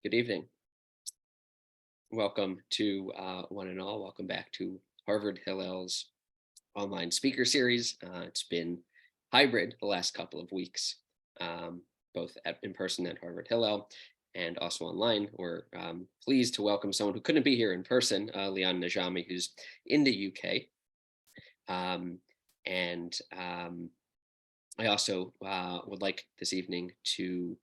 Good evening. Welcome to one and all. Welcome back to Harvard Hillel's online speaker series. It's been hybrid the last couple of weeks, both in person at Harvard Hillel and also online. We're pleased to welcome someone who couldn't be here in person, Lian Najami, who's in the UK. I also would like this evening to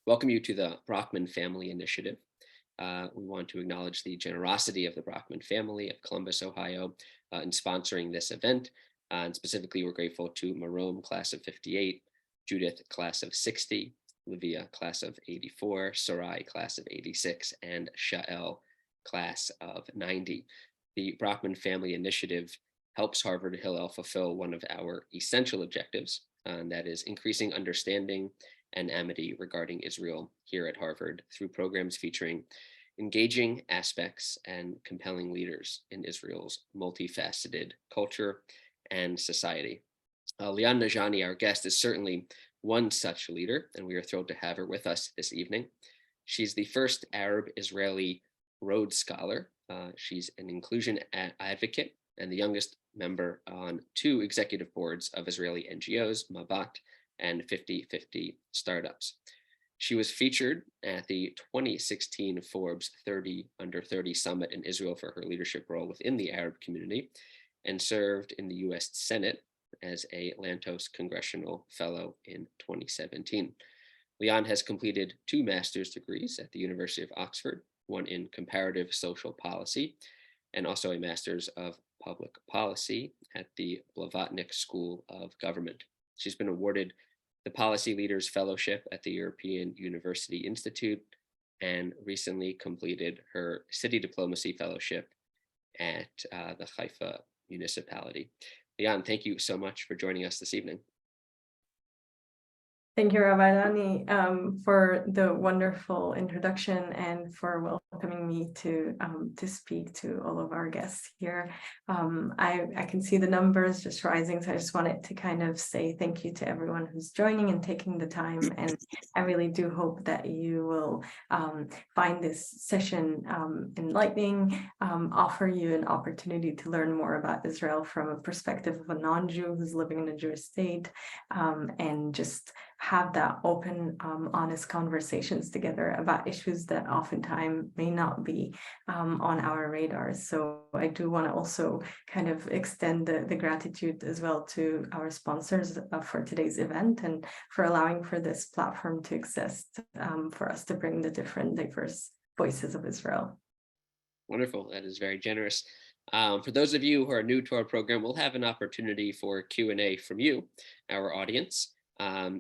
welcome you to the Brockman Family Initiative. We want to acknowledge the generosity of the Brockman family of Columbus, Ohio, in sponsoring this event. And specifically, we're grateful to Marome, class of 58, Judith, class of 60, Livia, class of 84, Sarai, class of 86, and Shael, class of 90. The Brockman Family Initiative helps Harvard Hillel fulfill one of our essential objectives, and that is increasing understanding and amity regarding Israel here at Harvard through programs featuring engaging aspects and compelling leaders in Israel's multifaceted culture and society. Lian Najami, our guest, is certainly one such leader, and we are thrilled to have her with us this evening. She's the first Arab-Israeli Rhodes Scholar. She's an inclusion advocate and the youngest member on 2 executive boards of Israeli NGOs, Mabat and 50/50 Startups. She was featured at the 2016 Forbes 30 Under 30 Summit in Israel for her leadership role within the Arab community and served in the US Senate as a Lantos Congressional Fellow in 2017. Lian has completed 2 master's degrees at the University of Oxford, one in comparative social policy, and also a master's of public policy at the Blavatnik School of Government. She's been awarded the Policy Leaders Fellowship at the European University Institute and recently completed her City Diplomacy Fellowship at the Haifa municipality. Lian, thank you so much for joining us this evening. Thank you, Rabbi Dani, for the wonderful introduction and for welcoming me to speak to all of our guests here. I can see the numbers just rising, so I just wanted to kind of say thank you to everyone who's joining and taking the time. And I really do hope that you will find this session enlightening, offer you an opportunity to learn more about Israel from a perspective of a non-Jew who's living in a Jewish state, and just have that open, honest conversations together about issues that oftentimes may not be on our radars. So I do want to also kind of extend the gratitude as well to our sponsors for today's event and for allowing for this platform to exist, for us to bring the different diverse voices of Israel. Wonderful. That is very generous. For those of you who are new to our program, we'll have an opportunity for Q&A from you, our audience.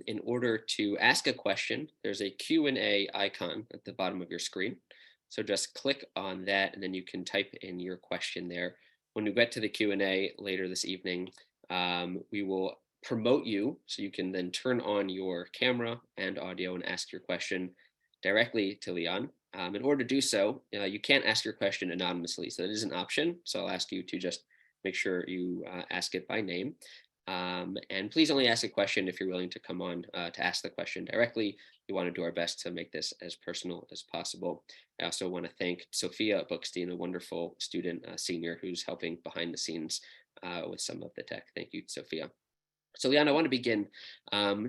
In order to ask a question, there's a Q&A icon at the bottom of your screen. So just click on that and then you can type in your question there. When we get to the Q&A later this evening, we will promote you so you can then turn on your camera and audio and ask your question directly to Lian. In order to do so, you can't ask your question anonymously, so that is an option. So I'll ask you to just make sure you ask it by name. And please only ask a question if you're willing to come on to ask the question directly. We want to do our best to make this as personal as possible. I also want to thank Sophia Bookstein, a wonderful student senior who's helping behind the scenes with some of the tech. Thank you, Sophia. So Lian, I want to begin.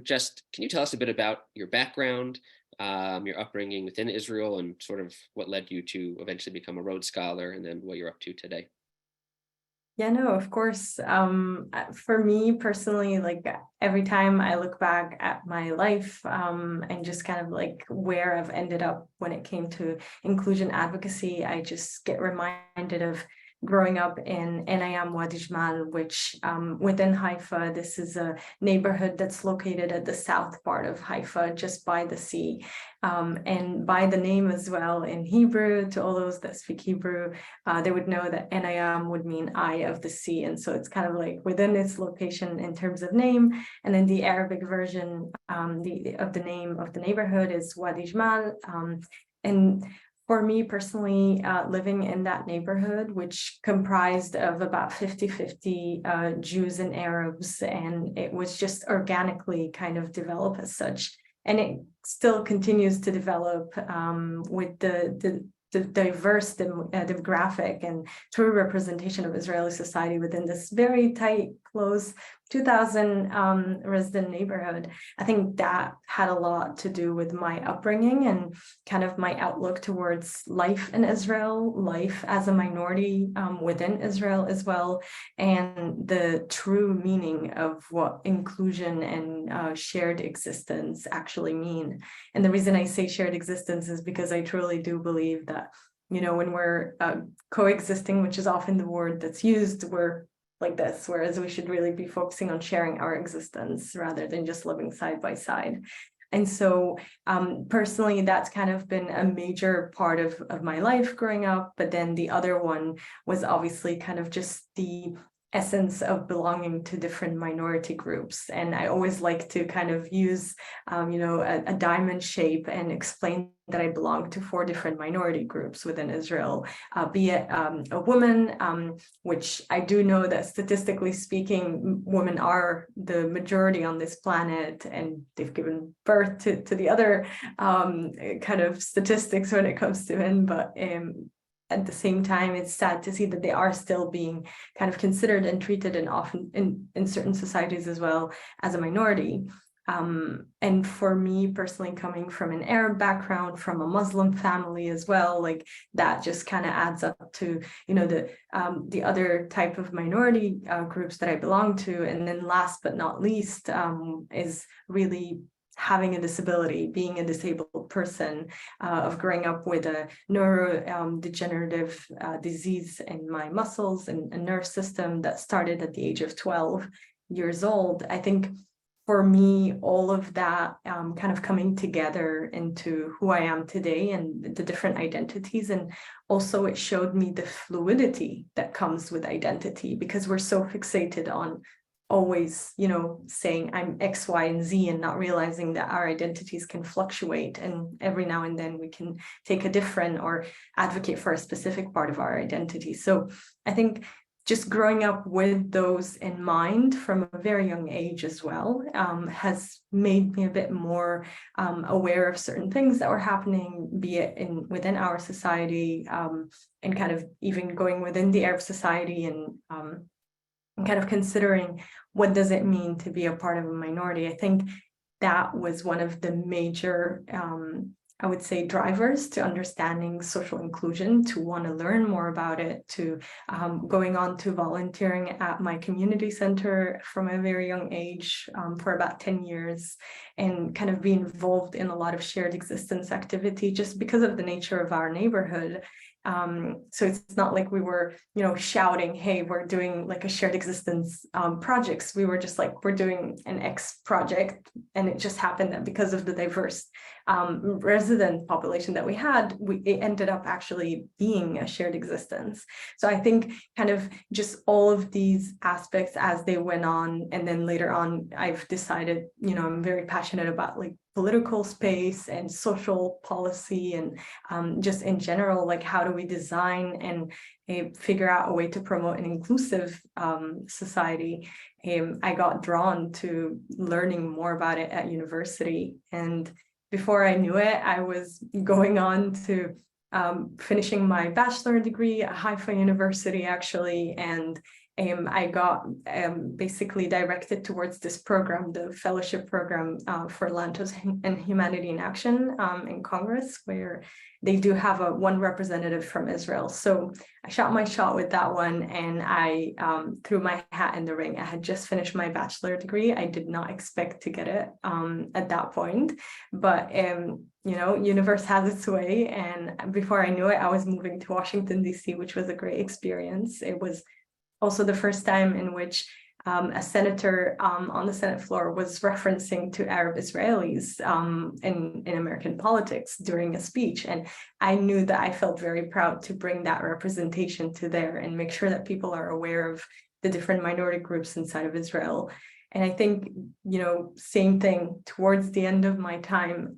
Just can you tell us a bit about your background, your upbringing within Israel, and sort of what led you to eventually become a Rhodes Scholar, and then what you're up to today? Yeah, no, of course. For me personally, like every time I look back at my life and just kind of like where I've ended up when it came to inclusion advocacy, I just get reminded of growing up in Enayam Wadi Jmal, which within Haifa, this is a neighborhood that's located at the south part of Haifa, just by the sea. And by the name as well in Hebrew, to all those that speak Hebrew, they would know that Enayam would mean eye of the sea. And so it's kind of like within its location in terms of name. And then the Arabic version of the name of the neighborhood is Wadi Jmal. And for me personally, living in that neighborhood, which comprised of about 50-50 Jews and Arabs, and it was just organically kind of developed as such, and it still continues to develop with the diverse demographic and true representation of Israeli society within this very tight, close 2,000 resident neighborhood. I think that had a lot to do with my upbringing and kind of my outlook towards life in Israel, life as a minority within Israel as well, and the true meaning of what inclusion and shared existence actually mean. And the reason I say shared existence is because I truly do believe that, when we're coexisting, which is often the word that's used, we're like this, whereas we should really be focusing on sharing our existence rather than just living side by side. And so personally, that's kind of been a major part of my life growing up. But then the other one was obviously kind of just the essence of belonging to different minority groups. And I always like to kind of use, a diamond shape and explain that I belong to 4 different minority groups within Israel, be it a woman, which I do know that statistically speaking, women are the majority on this planet, and they've given birth to the other kind of statistics when it comes to men, but at the same time, it's sad to see that they are still being kind of considered and treated, and often in certain societies as well, as a minority. And for me personally, coming from an Arab background, from a Muslim family as well, like that just kind of adds up to, the other type of minority groups that I belong to. And then last but not least is really having a disability, being a disabled person, of growing up with a neurodegenerative disease in my muscles and a nerve system that started at the age of 12 years old. I think for me, all of that kind of coming together into who I am today and the different identities. And also it showed me the fluidity that comes with identity, because we're so fixated on always, saying I'm X, Y, and Z, and not realizing that our identities can fluctuate. And every now and then we can take a different or advocate for a specific part of our identity. So I think just growing up with those in mind from a very young age as well has made me a bit more aware of certain things that were happening, be it within our society, and kind of even going within the Arab society, and kind of considering what does it mean to be a part of a minority. I think that was one of the major, I would say, drivers to understanding social inclusion, to want to learn more about it, to going on to volunteering at my community center from a very young age for about 10 years, and kind of be involved in a lot of shared existence activity just because of the nature of our neighborhood. So it's not like we were, shouting, hey, we're doing like a shared existence projects. We were just like, we're doing an X project. And it just happened that because of the diverse resident population that we had, it ended up actually being a shared existence. So I think kind of just all of these aspects as they went on, and then later on, I've decided, I'm very passionate about like political space and social policy, and just in general, like how do we design and figure out a way to promote an inclusive society. I got drawn to learning more about it at university, and before I knew it, I was going on to finishing my bachelor degree at Haifa University, actually, and I got basically directed towards this program, the fellowship program for Lantos and Humanity in Action in Congress, where they do have one representative from Israel. So I shot my shot with that one, and I threw my hat in the ring. I had just finished my bachelor degree. I did not expect to get it at that point, but universe has its way. And before I knew it, I was moving to Washington, D.C., which was a great experience. It was also the first time in which a senator on the Senate floor was referencing to Arab Israelis in American politics during a speech. And I knew that I felt very proud to bring that representation to there and make sure that people are aware of the different minority groups inside of Israel. And I think, same thing towards the end of my time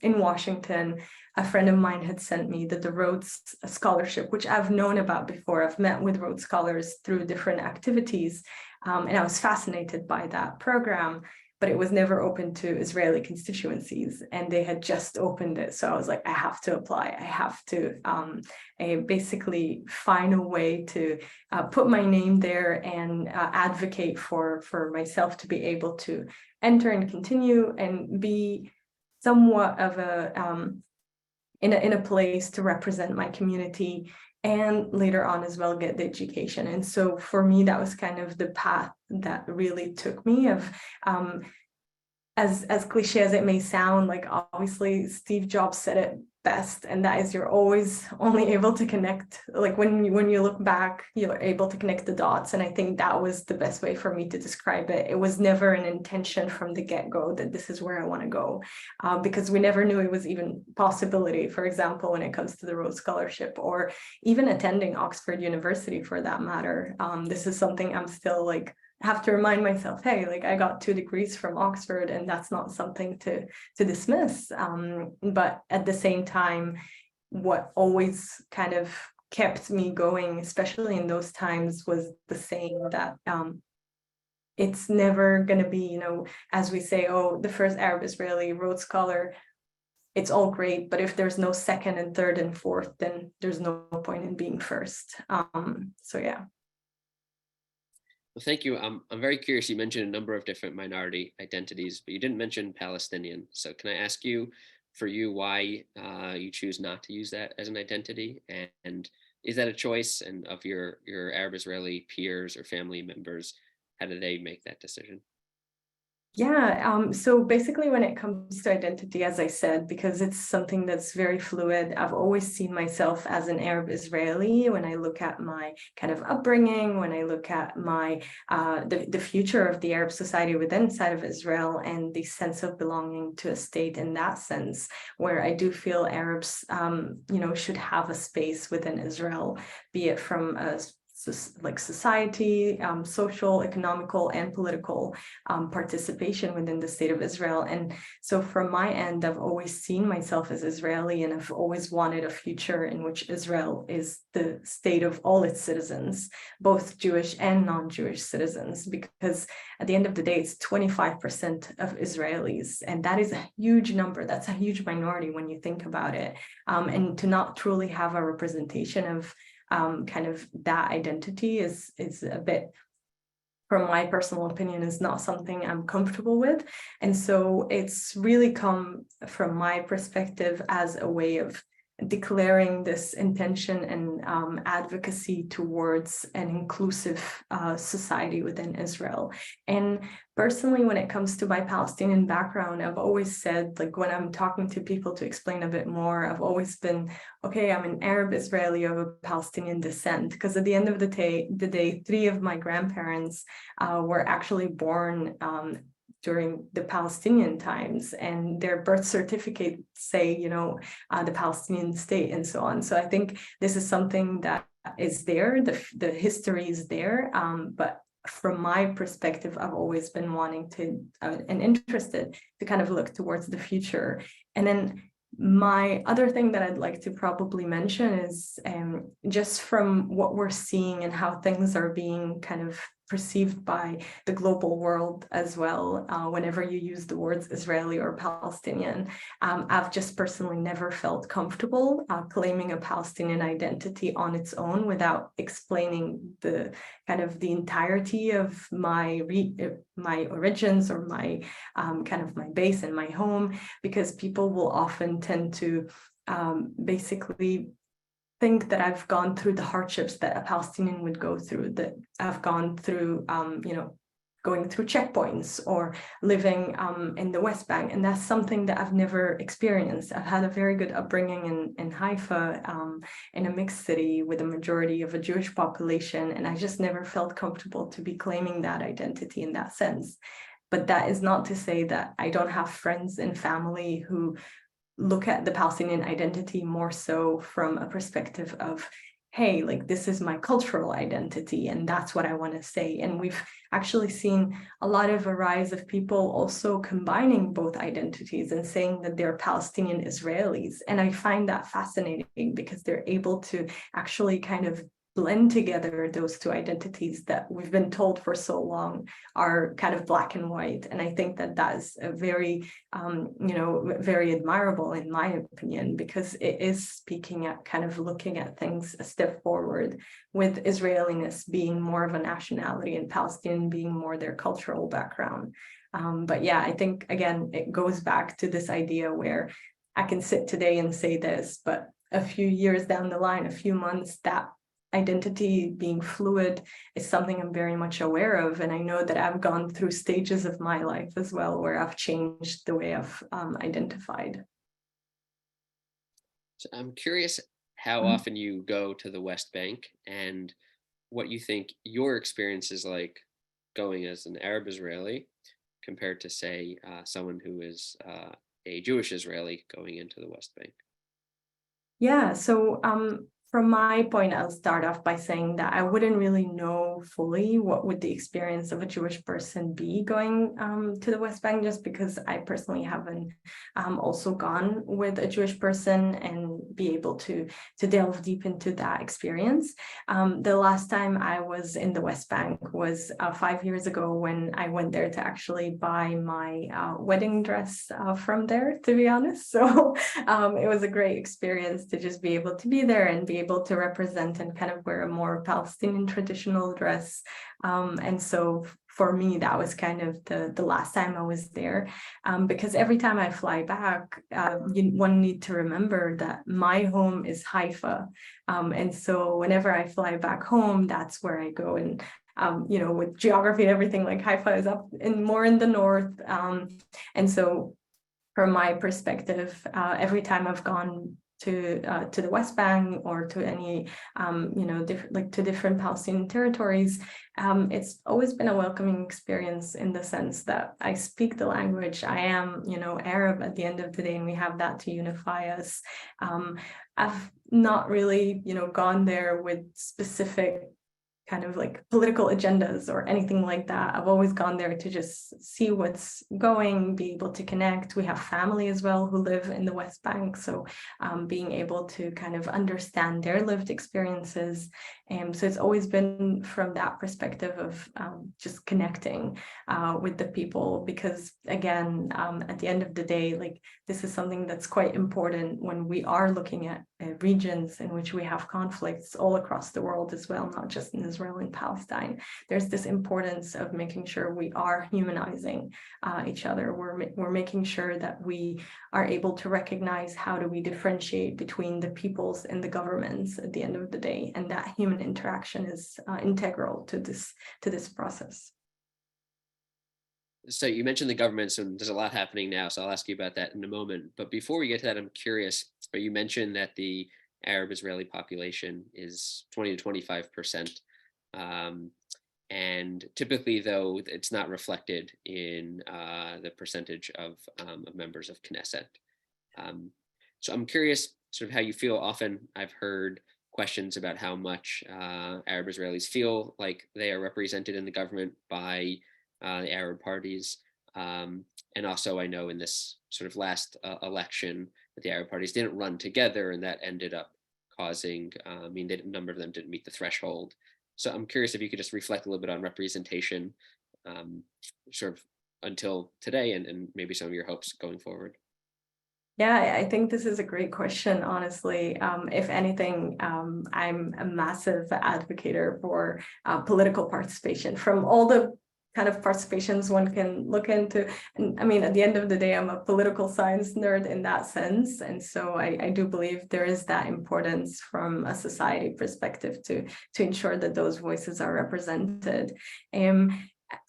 in Washington, a friend of mine had sent me the Rhodes Scholarship, which I've known about before. I've met with Rhodes Scholars through different activities, and I was fascinated by that program. but it was never open to Israeli constituencies, and they had just opened it. So I was like, I have to apply. I have to basically find a way to put my name there and advocate for myself to be able to enter and continue and be somewhat of a in a place to represent my community, and later on as well get the education. And so for me, that was kind of the path that really took me of as cliche as it may sound, like obviously Steve Jobs said it best, and that is you're always only able to connect, like when you look back, you're able to connect the dots. And I think that was the best way for me to describe it. It was never an intention from the get-go that this is where I want to go, because we never knew it was even possibility. For example, when it comes to the Rhodes Scholarship, or even attending Oxford University for that matter, this is something I'm still like have to remind myself, hey, like I got 2 degrees from Oxford, and that's not something to dismiss. But at the same time, what always kind of kept me going, especially in those times, was the saying that it's never going to be, you know, as we say, oh, the first Arab-Israeli Rhodes Scholar, it's all great, but if there's no second and third and fourth, then there's no point in being first. So yeah. Well, thank you. I'm very curious. You mentioned a number of different minority identities, but you didn't mention Palestinian. So can I ask you, for you, why you choose not to use that as an identity? And is that a choice? And of your Arab-Israeli peers or family members, how do they make that decision? Yeah, so basically when it comes to identity, as I said, because it's something that's very fluid, I've always seen myself as an Arab Israeli. When I look at my kind of upbringing, when I look at my the future of the Arab society within inside of Israel, and the sense of belonging to a state in that sense, where I do feel Arabs, you know, should have a space within Israel, be it from a like society, social, economical, and political participation within the state of Israel. And so from my end, I've always seen myself as Israeli, and I've always wanted a future in which Israel is the state of all its citizens, both Jewish and non-Jewish citizens, because at the end of the day, it's 25% of Israelis, and that is a huge number. That's a huge minority when you think about it. And to not truly have a representation of kind of that identity is a bit, from my personal opinion, is not something I'm comfortable with. And so it's really come from my perspective as a way of declaring this intention and advocacy towards an inclusive society within Israel. And personally, when it comes to my Palestinian background, I've always said, like when I'm talking to people to explain a bit more, I've always been, okay, I'm an Arab Israeli of a Palestinian descent, because at the end of the day, 3 of my grandparents were actually born during the Palestinian times, and their birth certificate say, you know, the Palestinian state and so on. So I think this is something that is there, the history is there, but from my perspective, I've always been wanting to and interested to kind of look towards the future. And then my other thing that I'd like to probably mention is just from what we're seeing and how things are being kind of perceived by the global world as well. Whenever you use the words Israeli or Palestinian, I've just personally never felt comfortable claiming a Palestinian identity on its own without explaining the kind of the entirety of my origins, or my kind of my base and my home, because people will often tend to basically think that I've gone through the hardships that a Palestinian would go through, that I've gone through, you know, going through checkpoints or living in the West Bank. And that's something that I've never experienced. I've had a very good upbringing in Haifa, in a mixed city with a majority of a Jewish population. And I just never felt comfortable to be claiming that identity in that sense. But that is not to say that I don't have friends and family who look at the Palestinian identity more so from a perspective of, hey, like this is my cultural identity, and that's what I want to say. And we've actually seen a lot of a rise of people also combining both identities and saying that they're Palestinian Israelis. And I find that fascinating, because they're able to actually kind of blend together those two identities that we've been told for so long are kind of black and white. And I think that is a very, very admirable in my opinion, because it is speaking at kind of looking at things a step forward, with Israeliness being more of a nationality and Palestinian being more their cultural background. But yeah, I think, again, it goes back to this idea where I can sit today and say this, but a few years down the line, a few months, that identity being fluid is something I'm very much aware of. And I know that I've gone through stages of my life as well where I've changed the way I've identified. So I'm curious how Mhm. often you go to the West Bank and what you think your experience is like going as an Arab Israeli compared to, say, someone who is a Jewish Israeli going into the West Bank. Yeah, so from my point, I'll start off by saying that I wouldn't really know fully what would the experience of a Jewish person be going to the West Bank, just because I personally haven't also gone with a Jewish person and be able to delve deep into that experience. The last time I was in the West Bank was 5 years ago, when I went there to actually buy my wedding dress from there, to be honest. So it was a great experience to just be able to be there and be able to represent and kind of wear a more Palestinian traditional dress. And so for me, that was kind of the last time I was there, because every time I fly back, one need to remember that my home is Haifa. And so whenever I fly back home, that's where I go. And with geography and everything, like Haifa is up in more in the north. And so from my perspective, every time I've gone to the West Bank or to any different Palestinian territories, it's always been a welcoming experience, in the sense that I speak the language. I am Arab at the end of the day, and we have that to unify us. I've not really gone there with specific kind of like political agendas or anything like that. I've always gone there to just see what's going, be able to connect. We have family as well who live in the West Bank, so being able to kind of understand their lived experiences. So it's always been from that perspective of just connecting with the people, because again, at the end of the day, like, this is something that's quite important when we are looking at regions in which we have conflicts all across the world as well, not just in Israel and Palestine. There's this importance of making sure we are humanizing each other. We're making sure that we are able to recognize how do we differentiate between the peoples and the governments at the end of the day, and that human interaction is integral to this process. So you mentioned the governments, and there's a lot happening now, so I'll ask you about that in a moment. But before we get to that, I'm curious, but you mentioned that the Arab Israeli population is 20 to 25%. And typically, though, it's not reflected in the percentage of members of Knesset. So I'm curious sort of how you feel. Often I've heard questions about how much Arab Israelis feel like they are represented in the government by the Arab parties. And also I know in this sort of last election that the Arab parties didn't run together, and that ended up causing, a number of them didn't meet the threshold. So I'm curious if you could just reflect a little bit on representation sort of until today, and maybe some of your hopes going forward. Yeah, I think this is a great question, honestly. If anything, I'm a massive advocate for political participation, from all the kind of participations one can look into. And I mean, at the end of the day, I'm a political science nerd in that sense. And so I do believe there is that importance from a society perspective to ensure that those voices are represented.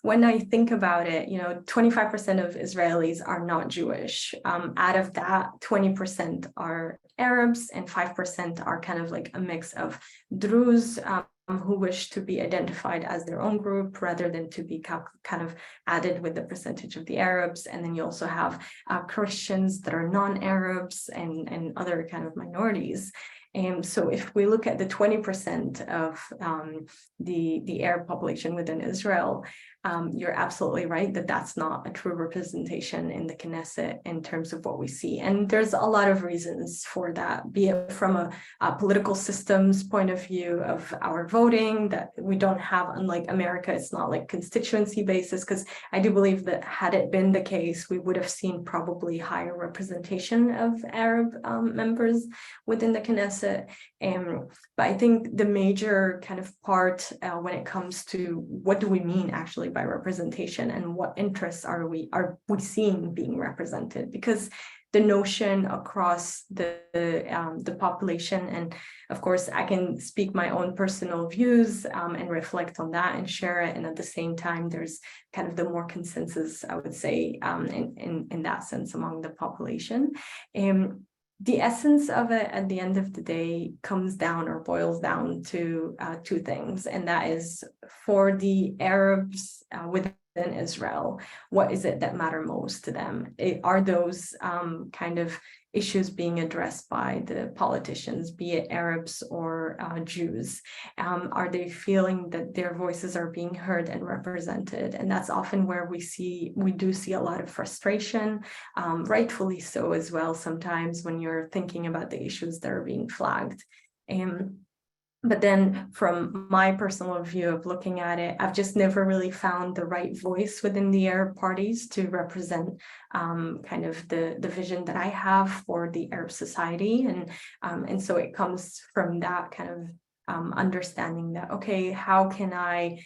When I think about it, 25% of Israelis are not Jewish. Out of that, 20% are Arabs, and 5% are kind of like a mix of Druze, who wish to be identified as their own group rather than to be kind of added with the percentage of the Arabs. And then you also have Christians that are non-Arabs and other kind of minorities. So if we look at the 20% of the Arab population within Israel, you're absolutely right that that's not a true representation in the Knesset in terms of what we see. And there's a lot of reasons for that, be it from a political systems point of view of our voting, that we don't have, unlike America, it's not like constituency basis, because I do believe that had it been the case, we would have seen probably higher representation of Arab members within the Knesset. But I think the major kind of part when it comes to what do we mean actually by representation and what interests are we seeing being represented, because the notion across the population, and of course I can speak my own personal views and reflect on that and share it, and at the same time there's kind of the more consensus, I would say, in that sense among the population. The essence of it at the end of the day comes down or boils down to two things, and that is for the Arabs within Israel, what is it that matter most to them? Are those kind of issues being addressed by the politicians, be it Arabs or Jews? Are they feeling that their voices are being heard and represented? And that's often where we do see a lot of frustration, rightfully so as well, sometimes when you're thinking about the issues that are being flagged. But then from my personal view of looking at it, I've just never really found the right voice within the Arab parties to represent kind of the vision that I have for the Arab society. And so it comes from that kind of understanding that, okay, how can I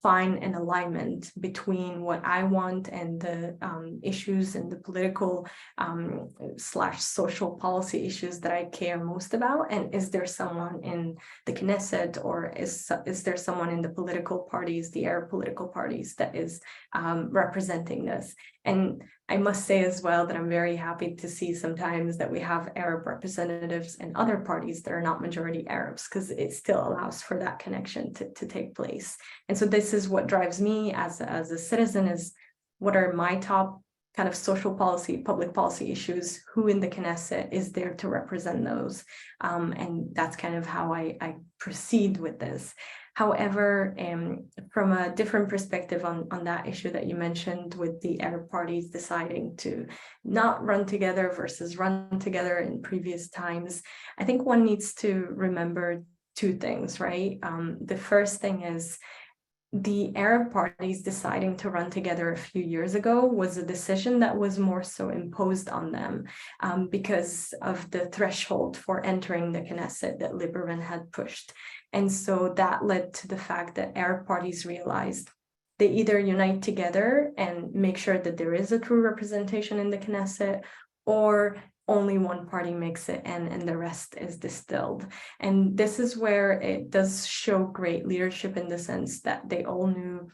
find an alignment between what I want and the issues and the political / social policy issues that I care most about? And is there someone in the Knesset, or is there someone in the political parties, the Arab political parties, that is representing this? And I must say as well that I'm very happy to see sometimes that we have Arab representatives in other parties that are not majority Arabs, because it still allows for that connection to take place. And so this is what drives me as a citizen, is what are my top kind of social policy, public policy issues, who in the Knesset is there to represent those? And that's kind of how I proceed with this. However, from a different perspective on that issue that you mentioned, with the Arab parties deciding to not run together versus run together in previous times, I think one needs to remember two things, right? The first thing is, the Arab parties deciding to run together a few years ago was a decision that was more so imposed on them because of the threshold for entering the Knesset that Lieberman had pushed. And so that led to the fact that Arab parties realized they either unite together and make sure that there is a true representation in the Knesset, or only one party makes it and the rest is distilled. And this is where it does show great leadership, in the sense that they all knew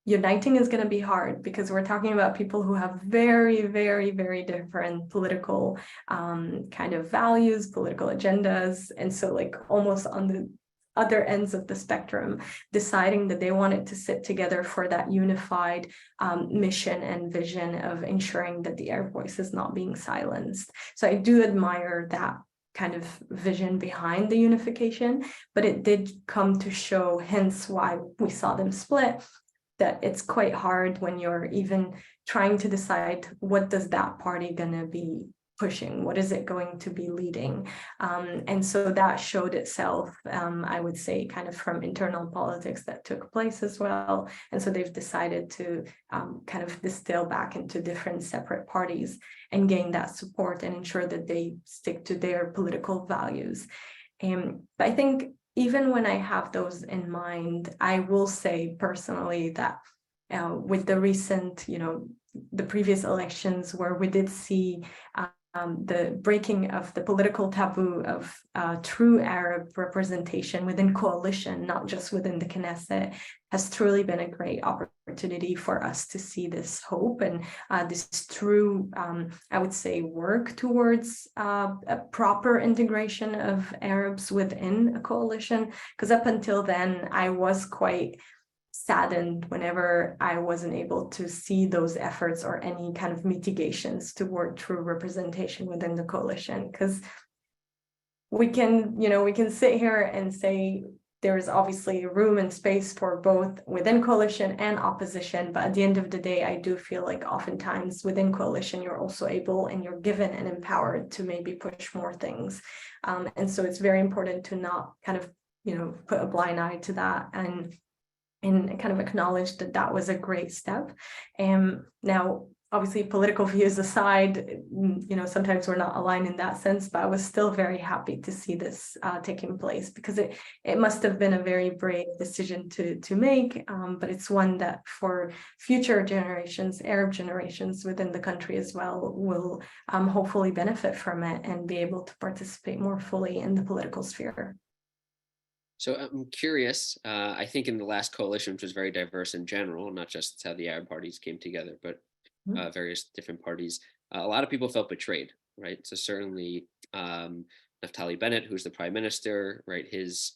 uniting is going to be hard, because we're talking about people who have very, very, very different political kind of values, political agendas. And so like almost on the other ends of the spectrum, deciding that they wanted to sit together for that unified mission and vision of ensuring that the Arab voice is not being silenced. So I do admire that kind of vision behind the unification, but it did come to show, hence why we saw them split, that it's quite hard when you're even trying to decide what does that party gonna be pushing, what is it going to be leading? And so that showed itself, I would say, kind of from internal politics that took place as well. And so they've decided to kind of distill back into different separate parties and gain that support and ensure that they stick to their political values. But I think even when I have those in mind, I will say personally that with the recent, the previous elections, where we did see the breaking of the political taboo of true Arab representation within coalition, not just within the Knesset, has truly been a great opportunity for us to see this hope and this true, I would say, work towards a proper integration of Arabs within a coalition. Because up until then, I was quite saddened whenever I wasn't able to see those efforts or any kind of mitigations toward true representation within the coalition. Because we can sit here and say there is obviously room and space for both within coalition and opposition, but at the end of the day, I do feel like oftentimes within coalition, you're also able and you're given and empowered to maybe push more things. And so it's very important to not kind of, put a blind eye to that and kind of acknowledge that that was a great step. Now, obviously, political views aside, sometimes we're not aligned in that sense, but I was still very happy to see this taking place, because it must have been a very brave decision to make, but it's one that for future generations, Arab generations within the country as well, will hopefully benefit from it and be able to participate more fully in the political sphere. So I'm curious, I think in the last coalition, which was very diverse in general, not just how the Arab parties came together, but various different parties, a lot of people felt betrayed, right? So certainly Naftali Bennett, who's the prime minister, right, his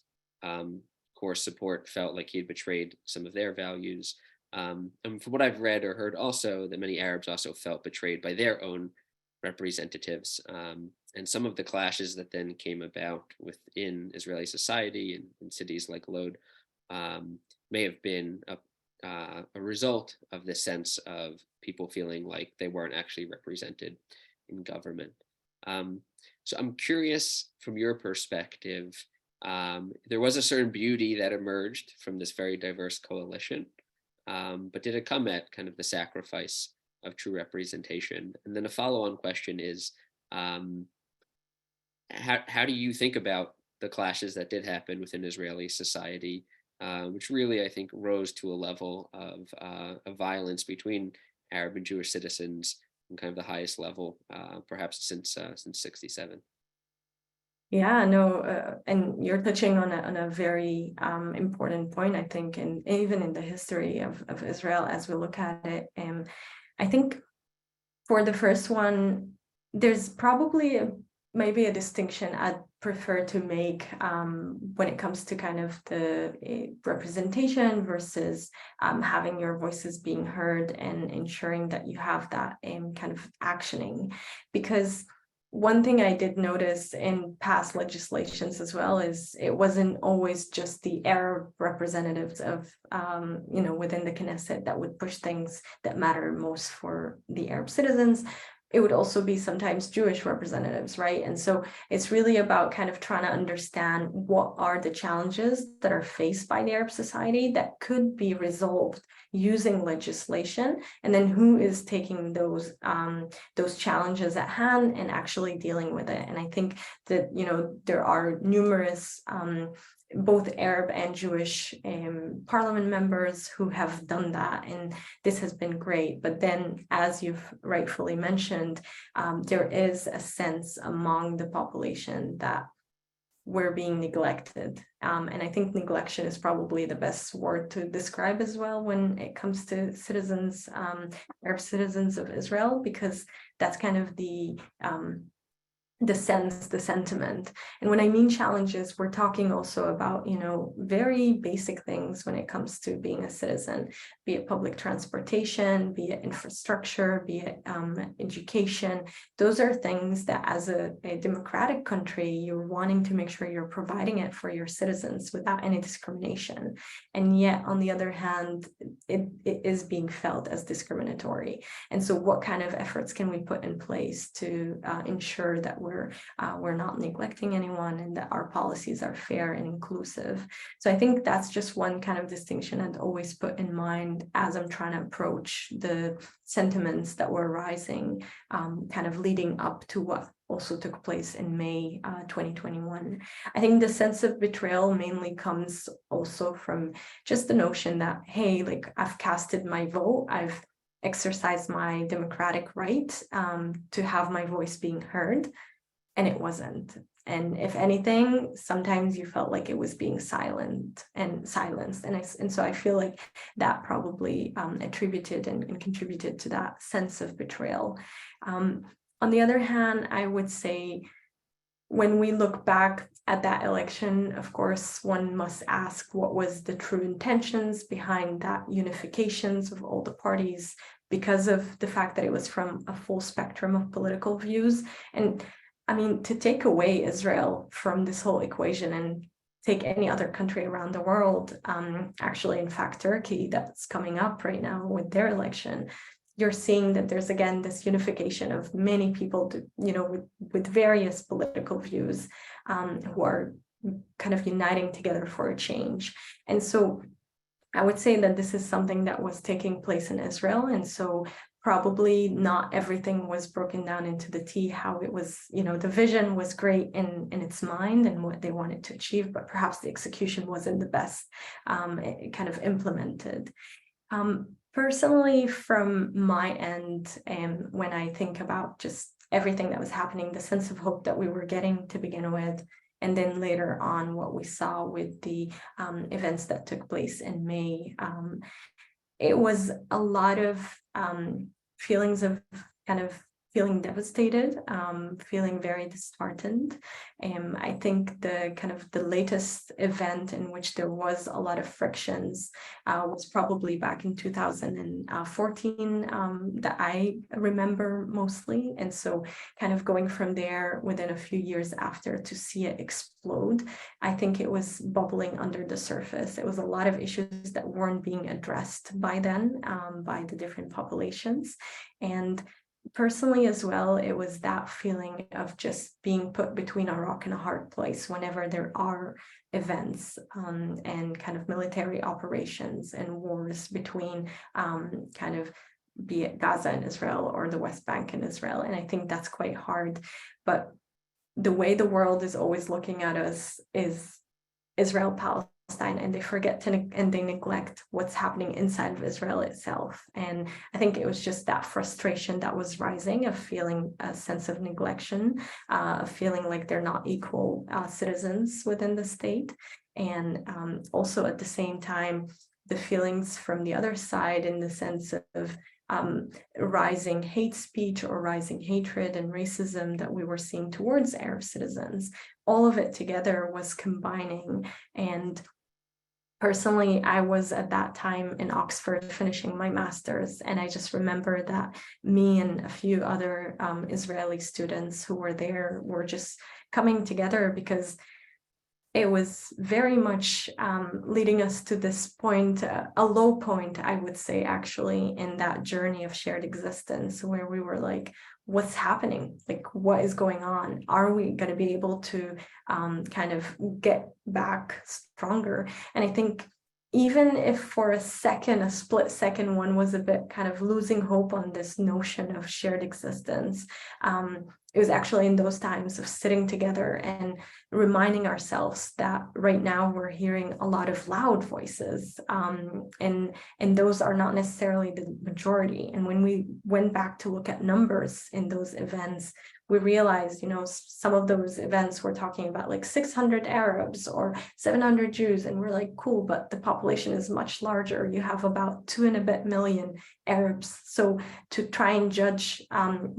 core support felt like he had betrayed some of their values. And from what I've read or heard also, that many Arabs also felt betrayed by their own representatives. And some of the clashes that then came about within Israeli society and in cities like Lod may have been a result of the sense of people feeling like they weren't actually represented in government. So I'm curious, from your perspective, there was a certain beauty that emerged from this very diverse coalition, but did it come at kind of the sacrifice of true representation? And then a follow-on question is, how do you think about the clashes that did happen within Israeli society, which really, I think, rose to a level of violence between Arab and Jewish citizens in kind of the highest level, perhaps since '67? Yeah, no, and you're touching on a very important point, I think, and even in the history of Israel as we look at it. And I think for the first one, there's probably maybe a distinction I'd prefer to make when it comes to kind of the representation versus having your voices being heard and ensuring that you have that kind of actioning. Because one thing I did notice in past legislations as well is it wasn't always just the Arab representatives of, within the Knesset that would push things that matter most for the Arab citizens. It would also be sometimes Jewish representatives, right? And so it's really about kind of trying to understand what are the challenges that are faced by the Arab society that could be resolved using legislation, and then who is taking those challenges at hand and actually dealing with it. And I think that, there are numerous both Arab and Jewish parliament members who have done that, and this has been great. But then, as you've rightfully mentioned, there is a sense among the population that we're being neglected. And I think neglection is probably the best word to describe as well when it comes to citizens, Arab citizens of Israel, because that's kind of the sense, the sentiment. And when I mean challenges, we're talking also about, very basic things when it comes to being a citizen, be it public transportation, be it infrastructure, be it education. Those are things that as a democratic country, you're wanting to make sure you're providing it for your citizens without any discrimination. And yet, on the other hand, it is being felt as discriminatory. And so what kind of efforts can we put in place to ensure that we're not neglecting anyone and that our policies are fair and inclusive? So I think that's just one kind of distinction I'd always put in mind as I'm trying to approach the sentiments that were rising, kind of leading up to what also took place in May 2021. I think the sense of betrayal mainly comes also from just the notion that, hey, like, I've casted my vote, I've exercised my democratic right to have my voice being heard, and it wasn't. And if anything, sometimes you felt like it was being silenced. And so I feel like that probably attributed and contributed to that sense of betrayal. On the other hand, I would say when we look back at that election, of course, one must ask what was the true intentions behind that unifications of all the parties, because of the fact that it was from a full spectrum of political views. And I mean, to take away Israel from this whole equation and take any other country around the world, actually, in fact, Turkey, that's coming up right now with their election, you're seeing that there's, again, this unification of many people, with various political views, who are kind of uniting together for a change. And so I would say that this is something that was taking place in Israel. And so probably not everything was broken down into the T, how it was, the vision was great in its mind and what they wanted to achieve, but perhaps the execution wasn't the best kind of implemented. Personally, from my end, and when I think about just everything that was happening, the sense of hope that we were getting to begin with, and then later on what we saw with the events that took place in May, it was a lot of feelings of kind of feeling devastated, feeling very disheartened. I think the latest event in which there was a lot of frictions was probably back in 2014 that I remember mostly. And so kind of going from there within a few years after to see it explode, I think it was bubbling under the surface. It was a lot of issues that weren't being addressed by then by the different populations. And personally as well, it was that feeling of just being put between a rock and a hard place whenever there are events and kind of military operations and wars between kind of be it Gaza and Israel or the West Bank and Israel. And I think that's quite hard. But the way the world is always looking at us is Israel, Palestine, and they forget and they neglect what's happening inside of Israel itself. And I think it was just that frustration that was rising of feeling a sense of neglection, of feeling like they're not equal citizens within the state. And also at the same time, the feelings from the other side in the sense of rising hate speech or rising hatred and racism that we were seeing towards Arab citizens. All of it together was combining. And personally, I was at that time in Oxford finishing my master's, and I just remember that me and a few other Israeli students who were there were just coming together because it was very much leading us to this point, a low point, I would say, actually, in that journey of shared existence, where we were like, what's happening? Like, what is going on? Are we going to be able to kind of get back stronger? And I think even if for a split second, one was a bit kind of losing hope on this notion of shared existence, it was actually in those times of sitting together and reminding ourselves that right now we're hearing a lot of loud voices, and those are not necessarily the majority. And when we went back to look at numbers in those events, we realized, some of those events we're talking about like 600 Arabs or 700 Jews, and we're like, cool, but the population is much larger. You have about 2 and a bit million Arabs. So to try and judge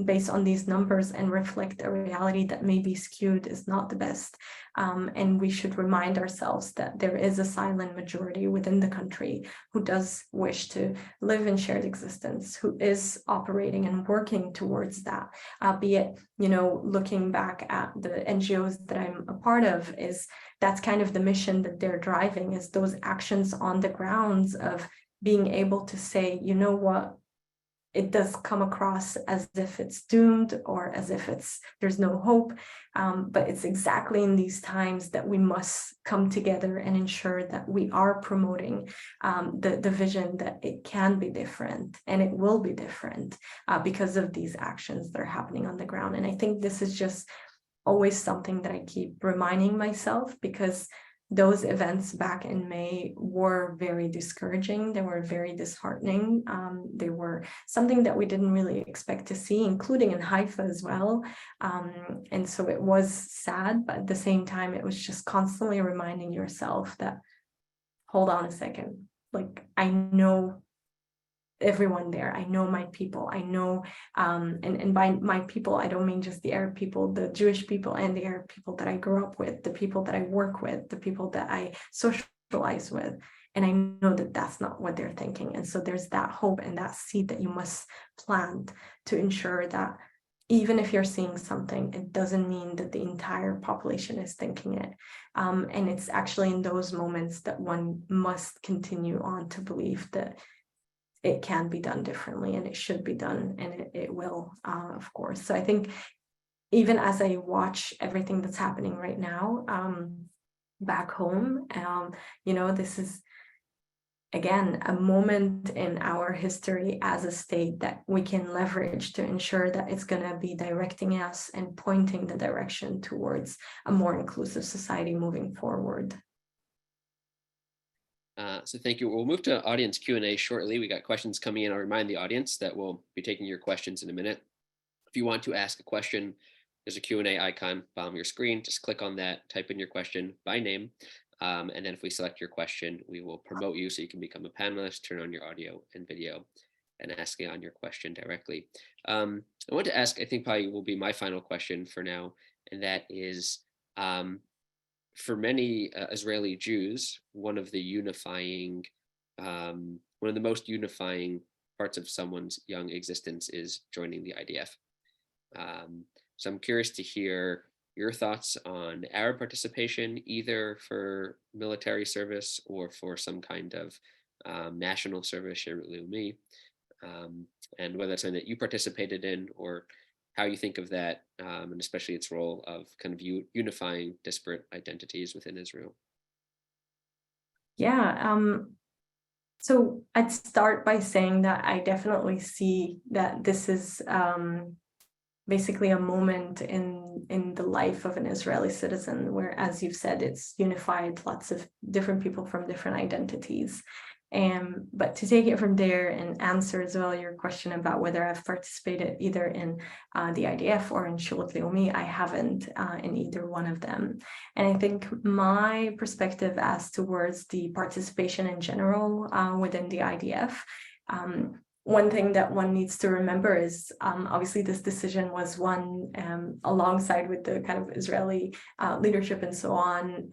based on these numbers and reflect a reality that may be skewed is not the best. And we should remind ourselves that there is a silent majority within the country who does wish to live in shared existence, who is operating and working towards that, be it, looking back at the NGOs that I'm a part of, that's kind of the mission that they're driving, is those actions on the grounds of being able to say, you know what, it does come across as if it's doomed or as if there's no hope. But it's exactly in these times that we must come together and ensure that we are promoting the vision that it can be different and it will be different because of these actions that are happening on the ground. And I think this is just always something that I keep reminding myself, because those events back in May were very discouraging. They were very disheartening. They were something that we didn't really expect to see, including in Haifa as well. And so it was sad, but at the same time, it was just constantly reminding yourself that, hold on a second, like, I know everyone there. I know my people. I know, and by my people, I don't mean just the Arab people, the Jewish people and the Arab people that I grew up with, the people that I work with, the people that I socialize with. And I know that that's not what they're thinking. And so there's that hope and that seed that you must plant to ensure that even if you're seeing something, it doesn't mean that the entire population is thinking it. And it's actually in those moments that one must continue on to believe that it can be done differently, and it should be done, and it will, of course. So I think even as I watch everything that's happening right now back home, this is, again, a moment in our history as a state that we can leverage to ensure that it's going to be directing us and pointing the direction towards a more inclusive society moving forward. So thank you. We'll move to audience Q&A shortly. We got questions coming in. I'll remind the audience that we'll be taking your questions in a minute. If you want to ask a question, there's a Q&A icon bottom of your screen. Just click on that, type in your question by name. And then if we select your question, we will promote you so you can become a panelist, turn on your audio and video, and ask on your question directly. I want to ask, I think probably will be my final question for now, and that is, for many Israeli Jews, one of the most unifying parts of someone's young existence is joining the IDF. So I'm curious to hear your thoughts on Arab participation, either for military service or for some kind of national service, Sherut Leumi, and whether it's something that you participated in or how you think of that, and especially its role of kind of unifying disparate identities within Israel. Yeah, so I'd start by saying that I definitely see that this is basically a moment in the life of an Israeli citizen where, as you've said, it's unified lots of different people from different identities. But to take it from there and answer as well your question about whether I've participated either in the IDF or in Shulut Leumi, I haven't in either one of them. And I think my perspective as towards the participation in general within the IDF, one thing that one needs to remember is obviously this decision was one alongside with the kind of Israeli leadership and so on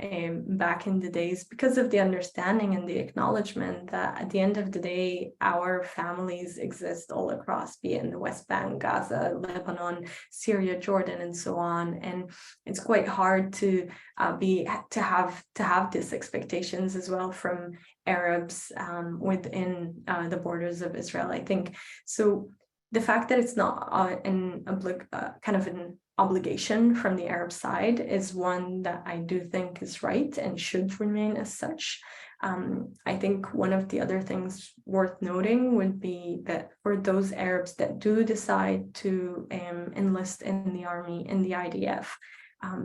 back in the days, because of the understanding and the acknowledgement that at the end of the day, our families exist all across, be it in the West Bank, Gaza, Lebanon, Syria, Jordan, and so on. And it's quite hard to have these expectations as well from Arabs within the borders of Israel, I think. So the fact that it's not kind of an obligation from the Arab side is one that I do think is right and should remain as such. I think one of the other things worth noting would be that for those Arabs that do decide to enlist in the army, in the IDF,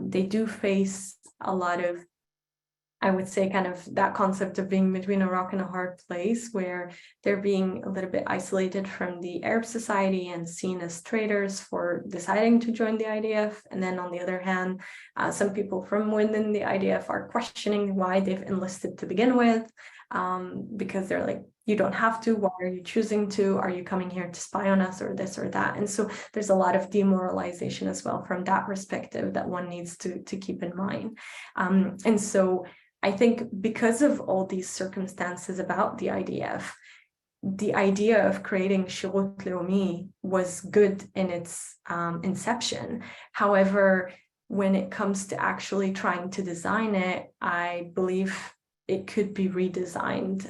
they do face a lot of, I would say, kind of that concept of being between a rock and a hard place, where they're being a little bit isolated from the Arab society and seen as traitors for deciding to join the IDF. And then on the other hand, some people from within the IDF are questioning why they've enlisted to begin with, because they're like, you don't have to, why are you choosing to? Are you coming here to spy on us or this or that? And so there's a lot of demoralization as well from that perspective that one needs to keep in mind. And so I think because of all these circumstances about the IDF, the idea of creating Shirut Leumi was good in its inception. However, when it comes to actually trying to design it, I believe it could be redesigned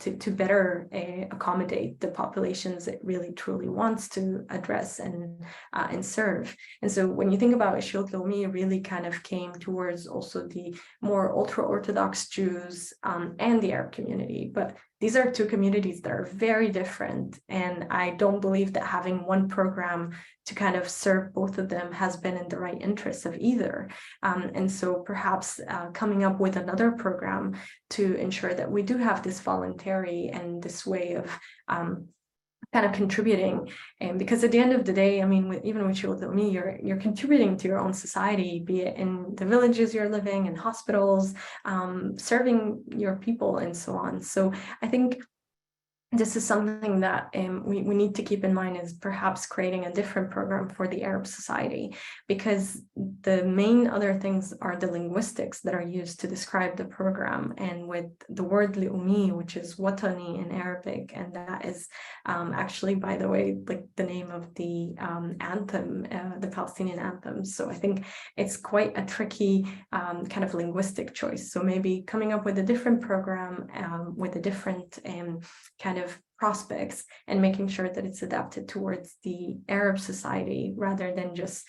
to better accommodate the populations it really truly wants to address and serve. And so when you think about Shirut Leumi, it really kind of came towards also the more ultra-Orthodox Jews and the Arab community. But these are two communities that are very different. And I don't believe that having one program to kind of serve both of them has been in the right interest of either. And so perhaps coming up with another program to ensure that we do have this voluntary and this way of kind of contributing. And because at the end of the day, I mean, even with Shirut Leumi, you're contributing to your own society, be it in the villages you're living, in hospitals, serving your people and so on. So I think this is something that we need to keep in mind, is perhaps creating a different program for the Arab society, because the main other things are the linguistics that are used to describe the program. And with the word li'umi, which is watani in Arabic, and that is actually, by the way, like the name of the anthem, the Palestinian anthem. So I think it's quite a tricky kind of linguistic choice. So maybe coming up with a different program with a different kind of prospects, and making sure that it's adapted towards the Arab society, rather than just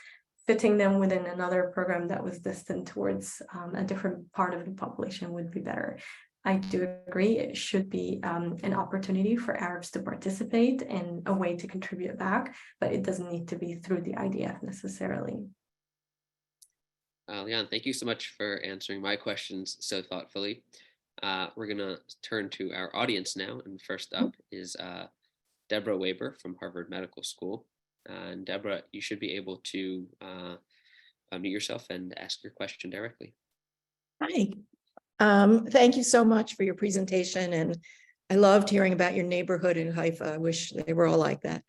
fitting them within another program that was destined towards a different part of the population would be better. I do agree it should be an opportunity for Arabs to participate and a way to contribute back, but it doesn't need to be through the IDF necessarily. Lian, thank you so much for answering my questions so thoughtfully. We're going to turn to our audience now. And first up is Deborah Weber from Harvard Medical School. And Deborah, you should be able to unmute yourself and ask your question directly. Hi. Thank you so much for your presentation. And I loved hearing about your neighborhood in Haifa. I wish they were all like that.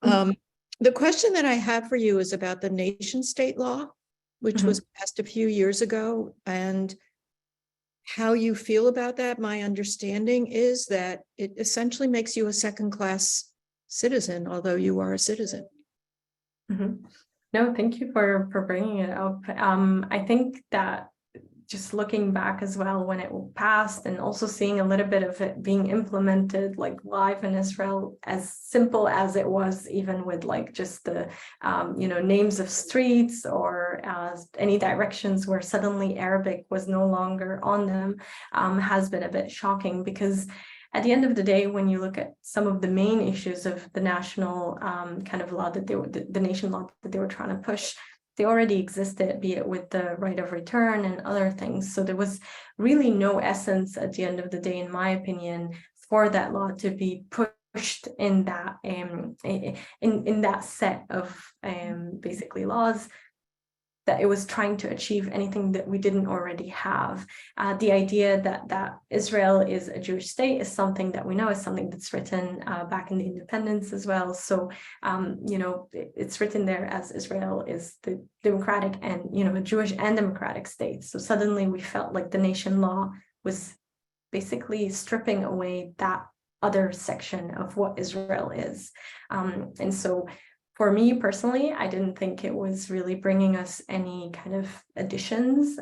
The question that I have for you is about the nation state law, which was passed a few years ago, and how you feel about that. My understanding is that it essentially makes you a second-class citizen, although you are a citizen. No, thank you for bringing it up. I think that just looking back as well, when it passed, and also seeing a little bit of it being implemented like live in Israel, as simple as it was, even with like just the names of streets or any directions where suddenly Arabic was no longer on them, has been a bit shocking. Because at the end of the day, when you look at some of the main issues of the national kind of law that they were, the nation law that they were trying to push, they already existed, be it with the right of return and other things. So there was really no essence at the end of the day, in my opinion, for that law to be pushed in that in that set of basically laws, that it was trying to achieve anything that we didn't already have. The idea that Israel is a Jewish state is something that we know, is something that's written back in the independence as well. So, it's written there as Israel is the democratic and, a Jewish and democratic state. So suddenly we felt like the nation law was basically stripping away that other section of what Israel is. And so, for me personally, I didn't think it was really bringing us any kind of additions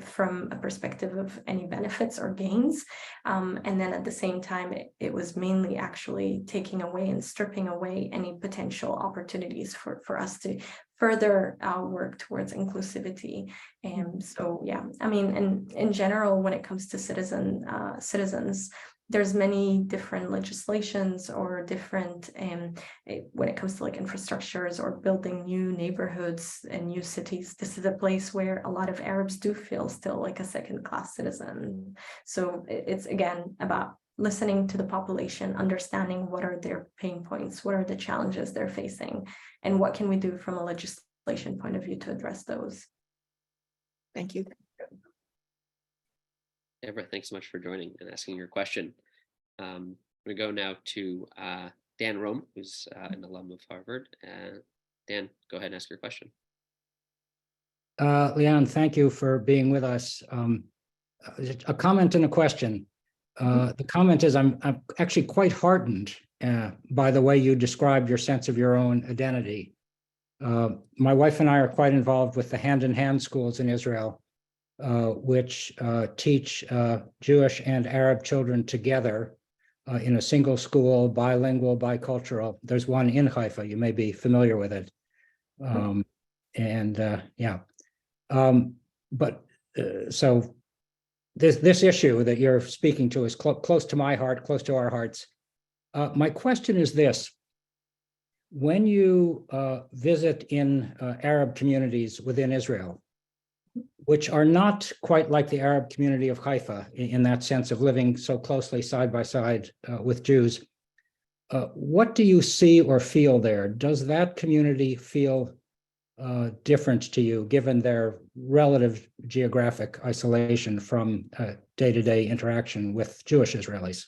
from a perspective of any benefits or gains. And then at the same time, it was mainly actually taking away and stripping away any potential opportunities for us to further work towards inclusivity. And so, yeah, I mean, in general, when it comes to citizens, there's many different legislations or different when it comes to like infrastructures or building new neighborhoods and new cities. This is a place where a lot of Arabs do feel still like a second-class citizen. So it's again about listening to the population, understanding what are their pain points, what are the challenges they're facing, and what can we do from a legislation point of view to address those. Thank you. Deborah, thanks so much for joining and asking your question. We go now to Dan Rome, who's an alum of Harvard. Dan, go ahead and ask your question. Lian, thank you for being with us. A comment and a question. The comment is I'm actually quite heartened by the way you described your sense of your own identity. My wife and I are quite involved with the hand-in-hand schools in Israel, which teach Jewish and Arab children together in a single school, bilingual, bicultural. There's one in Haifa, you may be familiar with it. So this issue that you're speaking to is close to my heart, close to our hearts. My question is this: when you visit in Arab communities within Israel, which are not quite like the Arab community of Haifa in that sense of living so closely side by side with Jews, what do you see or feel there? Does that community feel different to you, given their relative geographic isolation from day-to-day interaction with Jewish Israelis?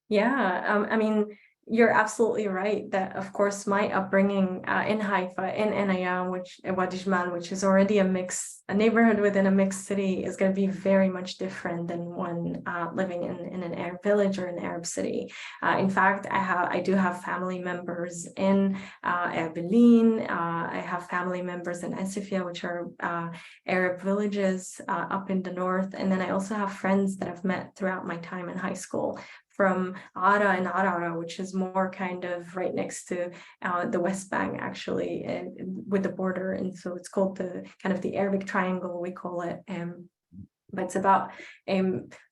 Yeah, I mean, you're absolutely right that, of course, my upbringing in Haifa, in Enaya, Wadi Jman, which is already a neighborhood within a mixed city, is going to be very much different than one living in an Arab village or an Arab city. In fact, I do have family members in Erbilin. I have family members in Asifia, which are Arab villages up in the north, and then I also have friends that I've met throughout my time in high school from Ara and Arara, which is more kind of right next to the West Bank, actually, with the border. And so it's called the kind of the Arabic Triangle, we call it. But it's about,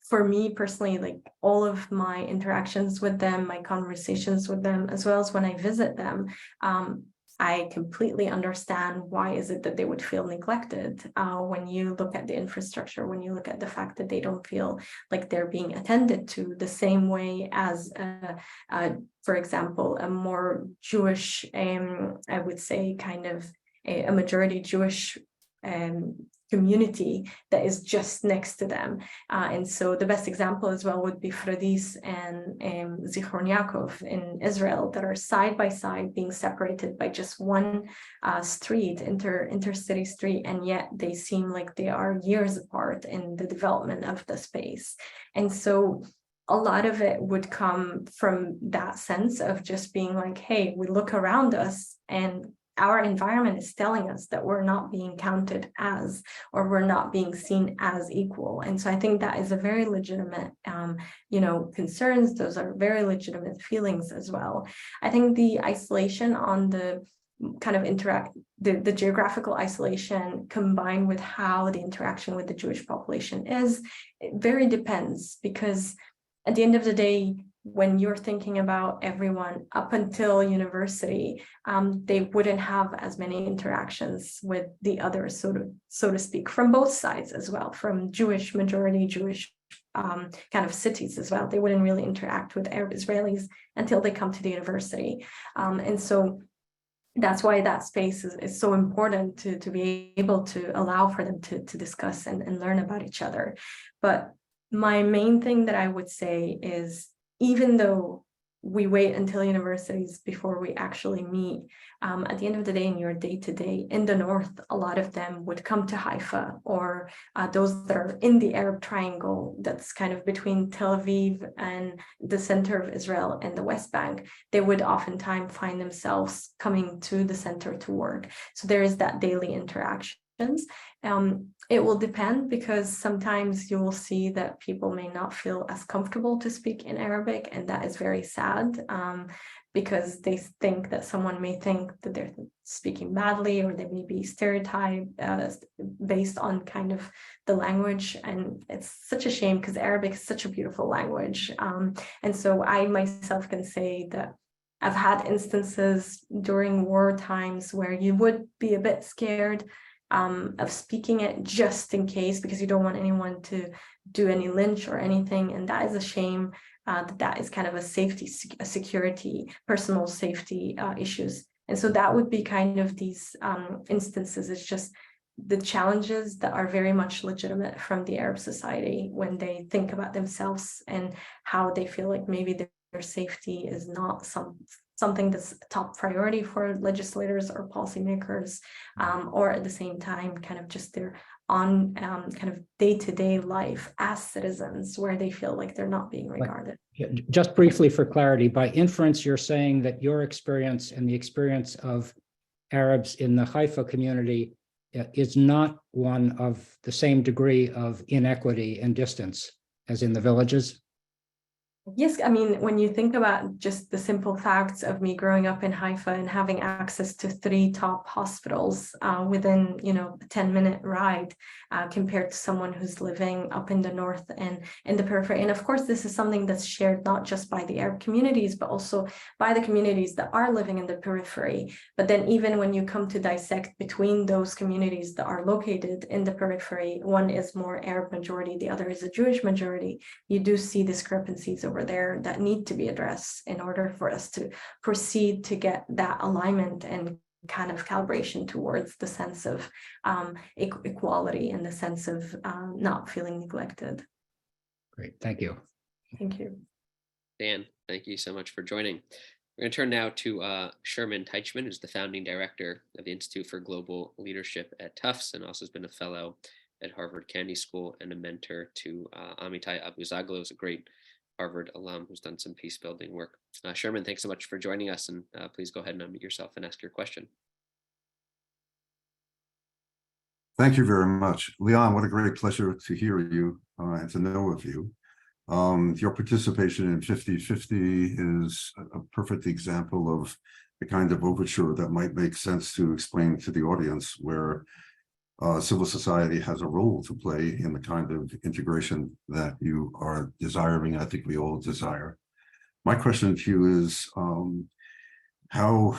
for me personally, like all of my interactions with them, my conversations with them, as well as when I visit them, I completely understand why is it that they would feel neglected when you look at the infrastructure, when you look at the fact that they don't feel like they're being attended to the same way as, for example, a more Jewish, I would say kind of a majority Jewish community that is just next to them. And so the best example as well would be Fradis and Zichron Yaakov in Israel that are side by side being separated by just one street, intercity street, and yet they seem like they are years apart in the development of the space. And so a lot of it would come from that sense of just being like, hey, we look around us and our environment is telling us that we're not being counted as, or we're not being seen as equal. And so I think that is a very legitimate, concerns. Those are very legitimate feelings as well. I think the isolation on the kind of the geographical isolation combined with how the interaction with the Jewish population is, it very depends, because at the end of the day, when you're thinking about everyone up until university, they wouldn't have as many interactions with the others, so to speak, from both sides as well, from Jewish majority, Jewish kind of cities as well. They wouldn't really interact with Arab Israelis until they come to the university. And so that's why that space is so important to be able to allow for them to discuss and learn about each other. But my main thing that I would say is, even though we wait until universities before we actually meet, at the end of the day, in your day-to-day in the north, a lot of them would come to Haifa, or those that are in the Arab Triangle, that's kind of between Tel Aviv and the center of Israel and the West Bank. They would oftentimes find themselves coming to the center to work. So there is that daily interaction. It will depend, because sometimes you will see that people may not feel as comfortable to speak in Arabic, and that is very sad, because they think that someone may think that they're speaking badly, or they may be stereotyped based on kind of the language. And it's such a shame, because Arabic is such a beautiful language. And so I myself can say that I've had instances during war times where you would be a bit scared of speaking it, just in case, because you don't want anyone to do any lynch or anything. And that is a shame. That is kind of a security, personal safety issues. And so that would be kind of these instances. It's just the challenges that are very much legitimate from the Arab society when they think about themselves and how they feel like maybe their safety is not something that's a top priority for legislators or policymakers, or at the same time, kind of just their on kind of day-to-day life as citizens, where they feel like they're not being regarded. Just briefly for clarity, by inference, you're saying that your experience and the experience of Arabs in the Haifa community is not one of the same degree of inequity and distance as in the villages? Yes, I mean, when you think about just the simple facts of me growing up in Haifa and having access to 3 top hospitals within, a 10-minute ride, compared to someone who's living up in the north and in the periphery. And of course, this is something that's shared not just by the Arab communities, but also by the communities that are living in the periphery. But then even when you come to dissect between those communities that are located in the periphery, one is more Arab majority, the other is a Jewish majority, you do see discrepancies over there that need to be addressed in order for us to proceed to get that alignment and kind of calibration towards the sense of equality and the sense of not feeling neglected. Great, thank you. Thank you. Dan, thank you so much for joining. We're going to turn now to Sherman Teichman, who's the founding director of the Institute for Global Leadership at Tufts and also has been a fellow at Harvard Kennedy School and a mentor to Amitai Abuzaglo, who's a great Harvard alum who's done some peace building work. Sherman, thanks so much for joining us, and please go ahead and unmute yourself and ask your question. Thank you very much. Lian, what a great pleasure to hear you and to know of you. Your participation in 50/50 is a perfect example of the kind of overture that might make sense to explain to the audience, where civil society has a role to play in the kind of integration that you are desiring. I think we all desire. My question to you is how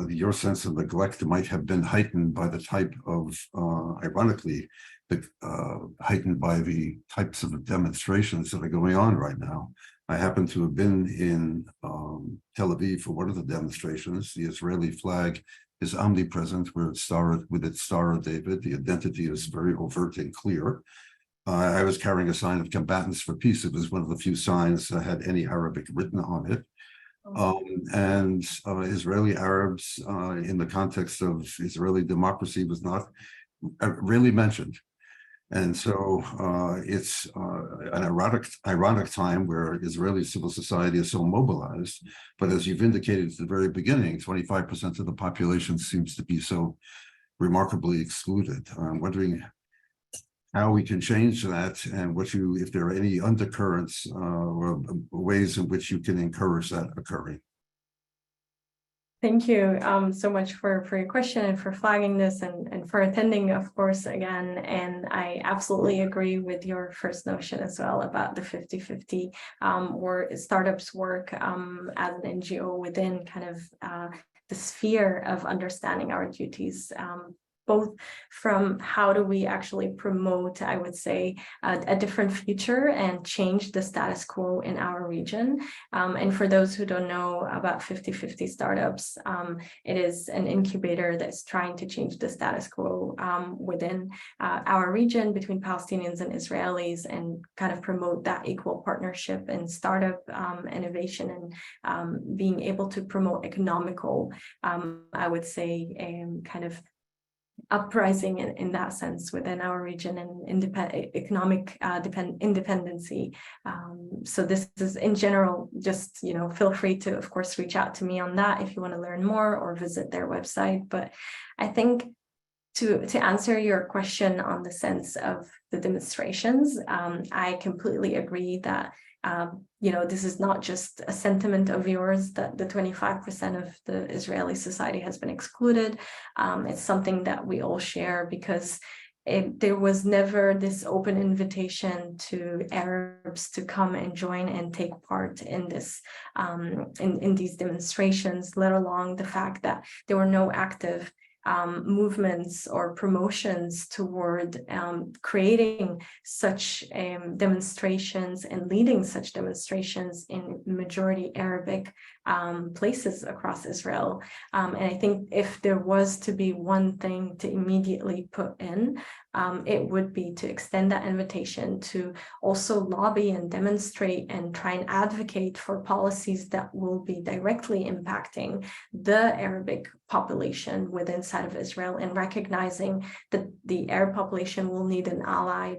your sense of neglect might have been heightened by the type of, ironically, heightened by the types of demonstrations that are going on right now. I happen to have been in Tel Aviv for one of the demonstrations. The Israeli flag is omnipresent with its Star of David. The identity is very overt and clear. I was carrying a sign of Combatants for Peace. It was one of the few signs that had any Arabic written on it. And Israeli Arabs in the context of Israeli democracy was not really mentioned. And so it's an ironic time where Israeli civil society is so mobilized. But as you've indicated at the very beginning, 25% of the population seems to be so remarkably excluded. I'm wondering how we can change that, and if there are any undercurrents or ways in which you can encourage that occurring. Thank you so much for your question and for flagging this and for attending, of course, again. And I absolutely agree with your first notion as well about the 50/50 or startups work as an NGO within kind of the sphere of understanding our duties. Both from how do we actually promote, I would say, a different future and change the status quo in our region. And for those who don't know about 50/50 startups, it is an incubator that's trying to change the status quo within our region between Palestinians and Israelis and kind of promote that equal partnership and startup innovation and being able to promote economical, I would say, kind of uprising in that sense within our region and economic independency. So this is in general, just, feel free to, of course, reach out to me on that if you want to learn more or visit their website. But I think to answer your question on the sense of the demonstrations, I completely agree that this is not just a sentiment of yours that the 25% of the Israeli society has been excluded. It's something that we all share because there was never this open invitation to Arabs to come and join and take part in this in these demonstrations, let alone the fact that there were no active movements or promotions toward creating such demonstrations and leading such demonstrations in majority Arabic places across Israel. And I think if there was to be one thing to immediately put in, it would be to extend that invitation to also lobby and demonstrate and try and advocate for policies that will be directly impacting the Arabic population within inside of Israel, and recognizing that the Arab population will need an ally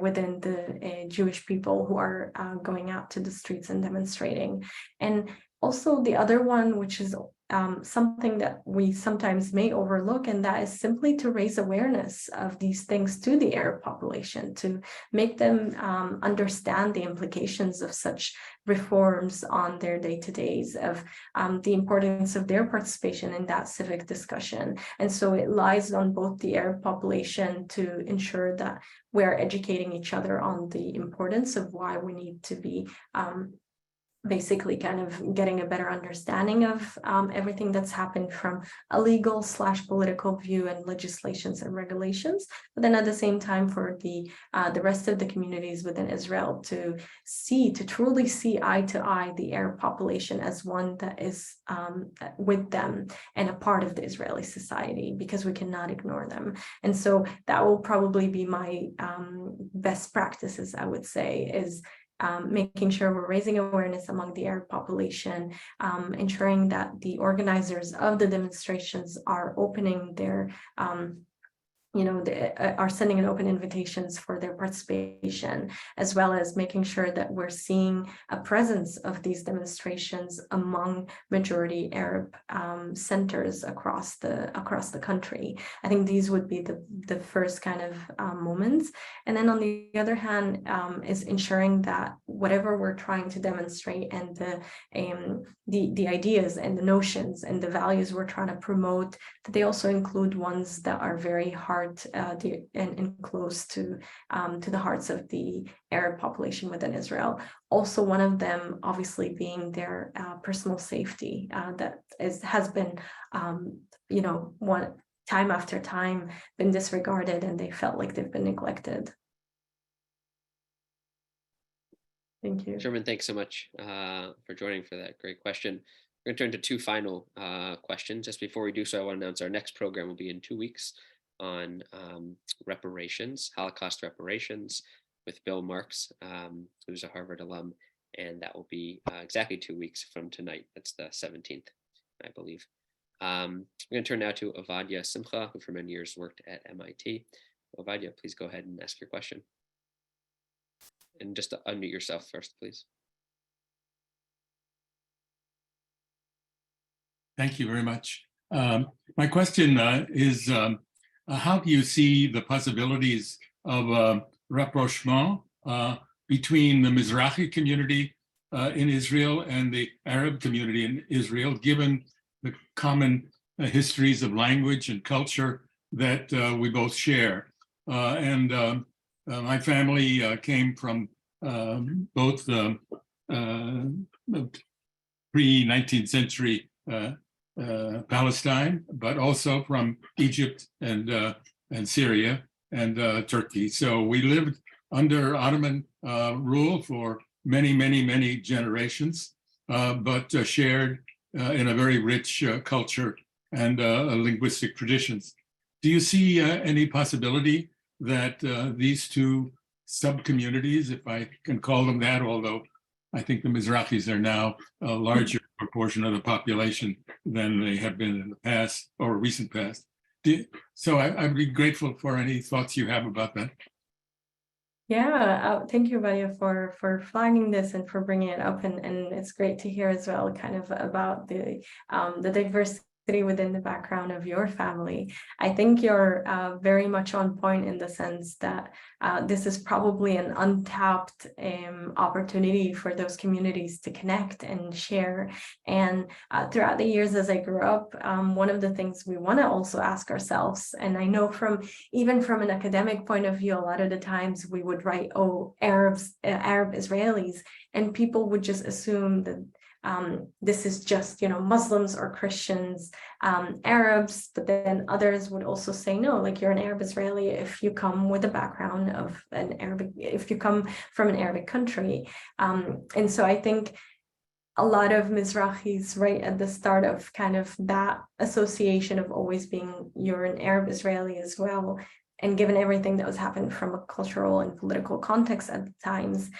within the Jewish people who are going out to the streets and demonstrating. And also the other one, which is something that we sometimes may overlook, and that is simply to raise awareness of these things to the Arab population, to make them understand the implications of such reforms on their day-to-days, of the importance of their participation in that civic discussion. And so it lies on both the Arab population to ensure that we're educating each other on the importance of why we need to be basically kind of getting a better understanding of everything that's happened from a legal / political view and legislations and regulations, but then at the same time for the rest of the communities within Israel to truly see eye to eye the Arab population as one that is with them and a part of the Israeli society, because we cannot ignore them. And so that will probably be my best practices, I would say, is making sure we're raising awareness among the Arab population, ensuring that the organizers of the demonstrations are opening their are sending an open invitations for their participation, as well as making sure that we're seeing a presence of these demonstrations among majority Arab centers across the country. I think these would be the first kind of moments. And then on the other hand, is ensuring that whatever we're trying to demonstrate and the ideas and the notions and the values we're trying to promote, that they also include ones that are very hard and close to the hearts of the Arab population within Israel. Also, one of them obviously being their personal safety that has been, one time after time been disregarded, and they felt like they've been neglected. Thank you. Sherman, thanks so much for joining for that great question. We're going to turn to two final questions. Just before we do so, I want to announce our next program will be in 2 weeks on reparations, Holocaust reparations, with Bill Marks, who's a Harvard alum, and that will be exactly 2 weeks from tonight. That's the 17th, I believe. I'm going to turn now to Ovadia Simcha, who for many years worked at MIT. Ovadia, please go ahead and ask your question. And just to unmute yourself first, please. Thank you very much. My question is, how do you see the possibilities of rapprochement between the Mizrahi community in Israel and the Arab community in Israel, given the common histories of language and culture that we both share? My family came from both pre-19th century Palestine, but also from Egypt and Syria and Turkey. So we lived under Ottoman rule for many generations, but shared in a very rich culture and linguistic traditions. Do you see any possibility that these two sub-communities, if I can call them that, although I think the Mizrahis are now a larger proportion of the population than they have been in the past or recent past. So I'd be grateful for any thoughts you have about that. Yeah, thank you, Vadia, for flagging this and for bringing it up, and it's great to hear as well, kind of about the diversity within the background of your family. I think you're very much on point in the sense that this is probably an untapped opportunity for those communities to connect and share. And throughout the years as I grew up, one of the things we want to also ask ourselves, and I know even from an academic point of view, a lot of the times we would write, oh, Arab Israelis, and people would just assume that this is just, Muslims or Christians, Arabs, but then others would also say, no, like you're an Arab Israeli if you come with a background of if you come from an Arabic country. And so I think a lot of Mizrahis right at the start of kind of that association of always being, you're an Arab Israeli as well. And given everything that was happening from a cultural and political context at the times,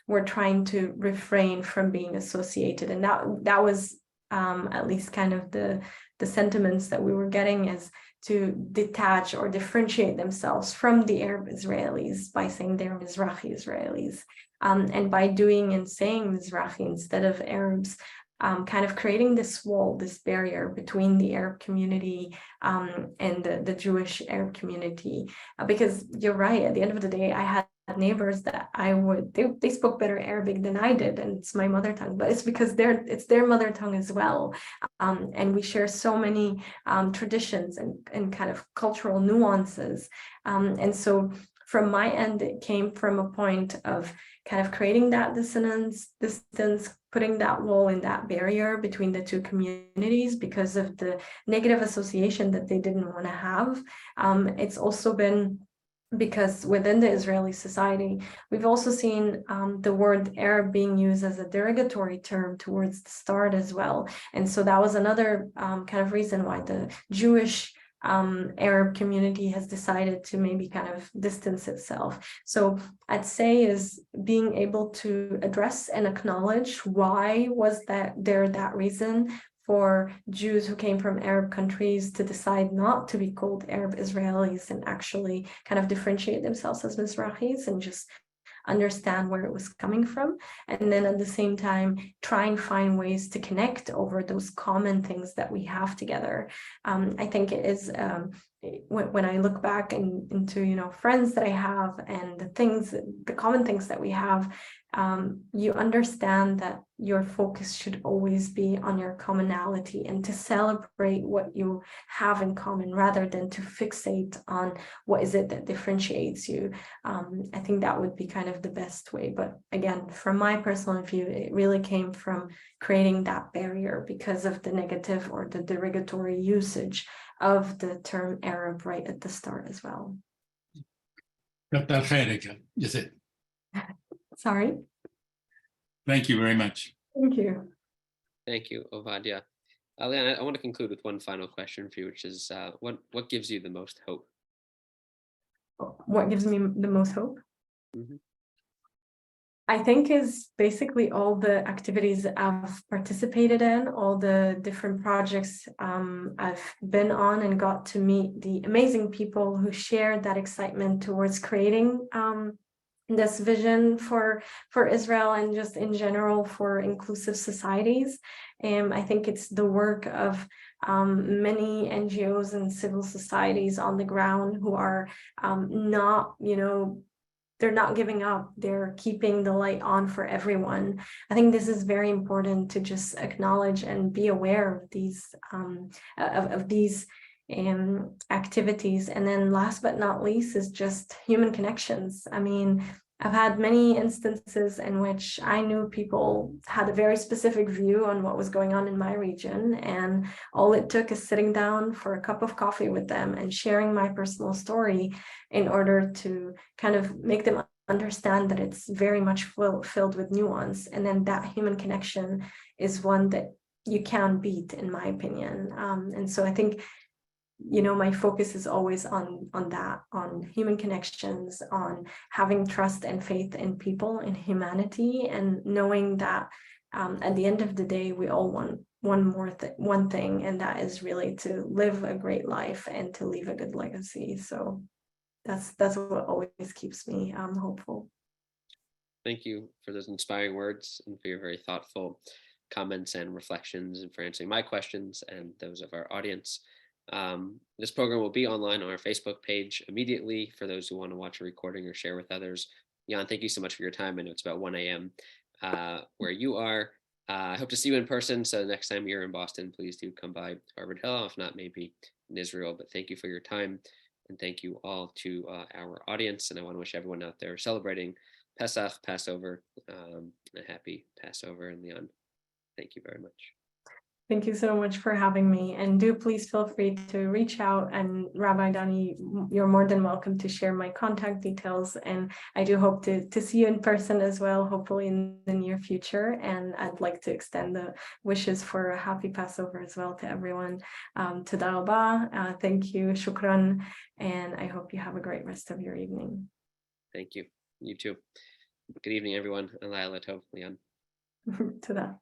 we're trying to refrain from being associated. And that was at least kind of the sentiments that we were getting, is to detach or differentiate themselves from the Arab Israelis by saying they're Mizrahi Israelis. And by doing and saying Mizrahi instead of Arabs, kind of creating this wall, this barrier between the Arab community and the Jewish Arab community. Because you're right, at the end of the day, I had neighbors that they spoke better Arabic than I did, and it's my mother tongue, but it's because it's their mother tongue as well. And we share so many traditions and kind of cultural nuances. And so from my end, it came from a point of kind of creating that distance, putting that wall and that barrier between the two communities because of the negative association that they didn't want to have. It's also been because within the Israeli society, we've also seen the word Arab being used as a derogatory term towards the start as well. And so that was another kind of reason why the Jewish Arab community has decided to maybe kind of distance itself. So I'd say is being able to address and acknowledge why was that reason for Jews who came from Arab countries to decide not to be called Arab Israelis and actually kind of differentiate themselves as Mizrahis and just understand where it was coming from, and then at the same time try and find ways to connect over those common things that we have together. I think it is when I look back into friends that I have and the common things that we have, you understand that your focus should always be on your commonality and to celebrate what you have in common rather than to fixate on what is it that differentiates you. I think that would be kind of the best way. But again, from my personal view, it really came from creating that barrier because of the negative or the derogatory usage of the term Arab right at the start as well. Is it? Sorry. Thank you very much. Thank you. Thank you, Ovadia. Lian, I want to conclude with one final question for you, which is what gives you the most hope? What gives me the most hope? Mhm. I think is basically all the activities I've participated in, all the different projects I've been on and got to meet the amazing people who share that excitement towards creating this vision for Israel and just in general for inclusive societies. I think it's the work of many NGOs and civil societies on the ground who are not, they're not giving up. They're keeping the light on for everyone. I think this is very important to just acknowledge and be aware of these activities. And then last but not least is just human connections. I mean, I've had many instances in which I knew people had a very specific view on what was going on in my region, and all it took is sitting down for a cup of coffee with them and sharing my personal story in order to kind of make them understand that it's very much filled with nuance. And then that human connection is one that you can't beat, in my opinion. And so I think my focus is always on that, on human connections, on having trust and faith in people, in humanity, and knowing that at the end of the day, we all want one thing, and that is really to live a great life and to leave a good legacy. So that's what always keeps me hopeful. Thank you for those inspiring words and for your very thoughtful comments and reflections and for answering my questions and those of our audience. This program will be online on our Facebook page immediately for those who want to watch a recording or share with others. Lian, thank you so much for your time. I know it's about 1 a.m. Where you are. I hope to see you in person. So next time you're in Boston, please do come by Harvard Hill, if not maybe in Israel. But thank you for your time. And thank you all to our audience. And I want to wish everyone out there celebrating Pesach, Passover, a happy Passover. And Lian, thank you very much. Thank you so much for having me. And do please feel free to reach out. And Rabbi Dani, you're more than welcome to share my contact details. And I do hope to see you in person as well, hopefully in the near future. And I'd like to extend the wishes for a happy Passover as well to everyone. Toda rabah. Thank you. Shukran. And I hope you have a great rest of your evening. Thank you. You too. Good evening, everyone. Alayla Tov, Lian. Toda.